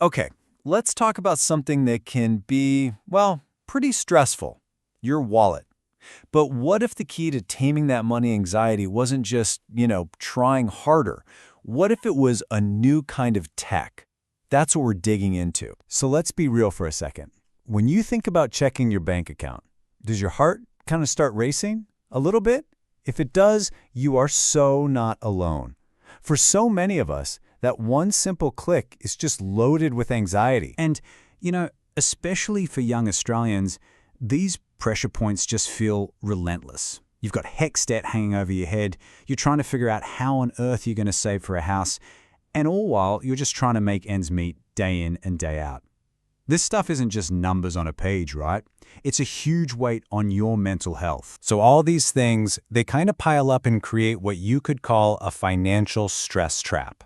Okay, let's talk about something that can be, well, pretty stressful. Your wallet. But what if the key to taming that money anxiety wasn't just, trying harder? What if it was a new kind of tech? That's what we're digging into. So let's be real for a second. When you think about checking your bank account, does your heart kind of start racing? A little bit? If it does, you are so not alone. For so many of us, that one simple click is just loaded with anxiety. And, especially for young Australians, these pressure points just feel relentless. You've got HECS debt hanging over your head, you're trying to figure out how on earth you're going to save for a house, and all while you're just trying to make ends meet day in and day out. This stuff isn't just numbers on a page, right? It's a huge weight on your mental health. So all these things, they kind of pile up and create what you could call a financial stress trap.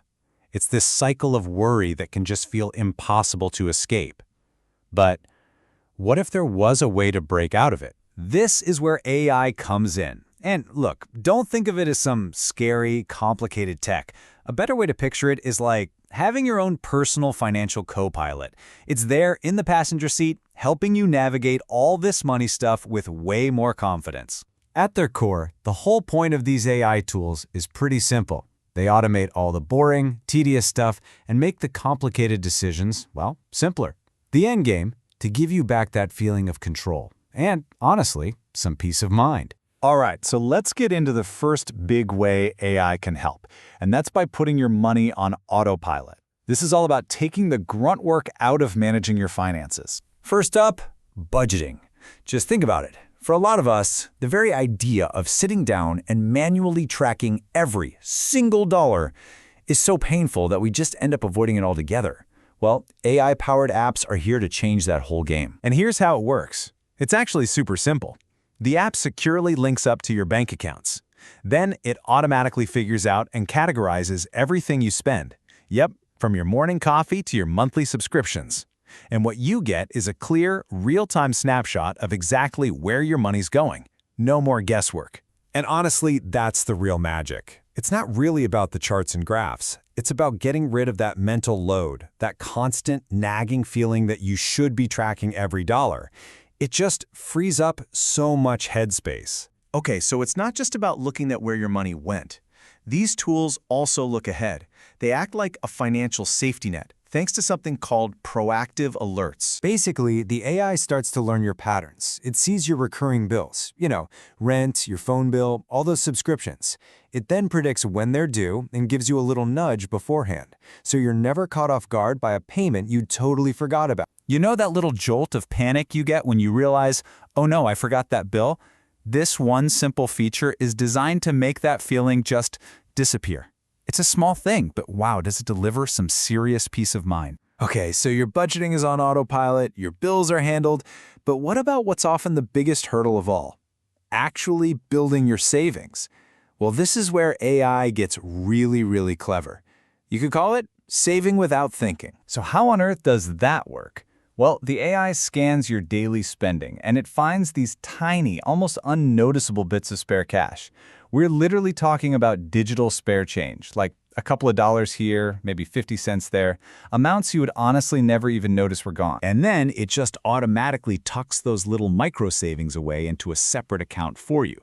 It's this cycle of worry that can just feel impossible to escape. But what if there was a way to break out of it? This is where AI comes in. And look, don't think of it as some scary, complicated tech. A better way to picture it is like having your own personal financial co-pilot. It's there in the passenger seat, helping you navigate all this money stuff with way more confidence. At their core, the whole point of these AI tools is pretty simple. They automate all the boring, tedious stuff and make the complicated decisions, well, simpler. The end game, to give you back that feeling of control and, honestly, some peace of mind. All right, so let's get into the first big way AI can help, and that's by putting your money on autopilot. This is all about taking the grunt work out of managing your finances. First up, budgeting. Just think about it. For a lot of us, the very idea of sitting down and manually tracking every single dollar is so painful that we just end up avoiding it altogether. Well, AI-powered apps are here to change that whole game. And here's how it works. It's actually super simple. The app securely links up to your bank accounts. Then it automatically figures out and categorizes everything you spend. Yep, from your morning coffee to your monthly subscriptions. And what you get is a clear, real-time snapshot of exactly where your money's going. No more guesswork. And honestly, that's the real magic. It's not really about the charts and graphs. It's about getting rid of that mental load, that constant nagging feeling that you should be tracking every dollar. It just frees up so much headspace. Okay, so it's not just about looking at where your money went. These tools also look ahead. They act like a financial safety net, thanks to something called proactive alerts. Basically, the AI starts to learn your patterns. It sees your recurring bills, rent, your phone bill, all those subscriptions. It then predicts when they're due and gives you a little nudge beforehand, so you're never caught off guard by a payment you totally forgot about. You know that little jolt of panic you get when you realize, oh no, I forgot that bill? This one simple feature is designed to make that feeling just disappear. It's a small thing, but wow, does it deliver some serious peace of mind. Okay, so your budgeting is on autopilot, your bills are handled, but what about what's often the biggest hurdle of all? Actually building your savings. Well, this is where AI gets really, really clever. You could call it saving without thinking. So how on earth does that work? Well, the AI scans your daily spending, and it finds these tiny, almost unnoticeable bits of spare cash. We're literally talking about digital spare change, like a couple of dollars here, maybe 50 cents there, amounts you would honestly never even notice were gone. And then it just automatically tucks those little micro savings away into a separate account for you.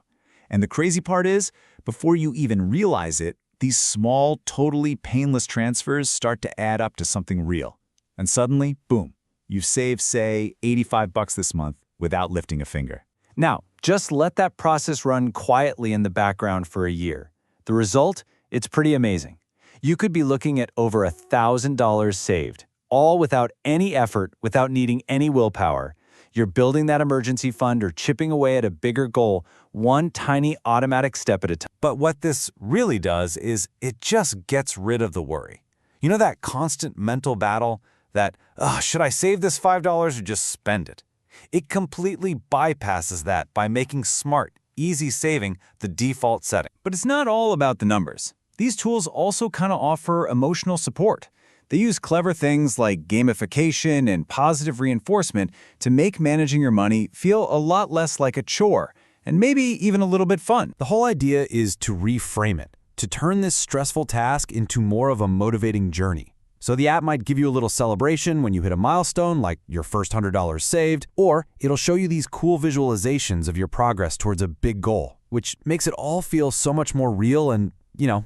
And the crazy part is, before you even realize it, these small, totally painless transfers start to add up to something real. And suddenly, boom, you've saved, say, $85 this month without lifting a finger. Now, just let that process run quietly in the background for a year. The result? It's pretty amazing. You could be looking at over $1,000 saved, all without any effort, without needing any willpower. You're building that emergency fund or chipping away at a bigger goal, one tiny automatic step at a time. But what this really does is it just gets rid of the worry. You know that constant mental battle? That, should I save this $5 or just spend it? It completely bypasses that by making smart, easy saving the default setting. But it's not all about the numbers. These tools also kind of offer emotional support. They use clever things like gamification and positive reinforcement to make managing your money feel a lot less like a chore, and maybe even a little bit fun. The whole idea is to reframe it, to turn this stressful task into more of a motivating journey. So the app might give you a little celebration when you hit a milestone, like your first $100 saved, or it'll show you these cool visualizations of your progress towards a big goal, which makes it all feel so much more real and,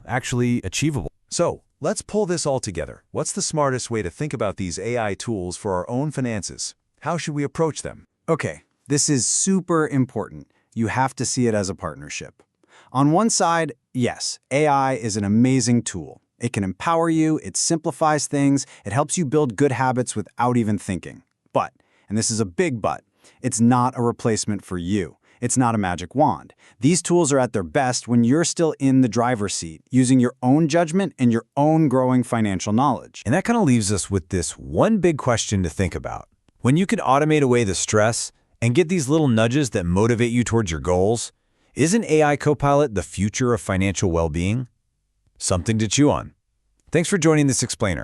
actually achievable. So, let's pull this all together. What's the smartest way to think about these AI tools for our own finances? How should we approach them? Okay, this is super important. You have to see it as a partnership. On one side, yes, AI is an amazing tool. It can empower you, it simplifies things, it helps you build good habits without even thinking. But, and this is a big but, it's not a replacement for you. It's not a magic wand. These tools are at their best when you're still in the driver's seat, using your own judgment and your own growing financial knowledge. And that kind of leaves us with this one big question to think about. When you could automate away the stress and get these little nudges that motivate you towards your goals, isn't AI Copilot the future of financial well-being? Something to chew on. Thanks for joining this explainer.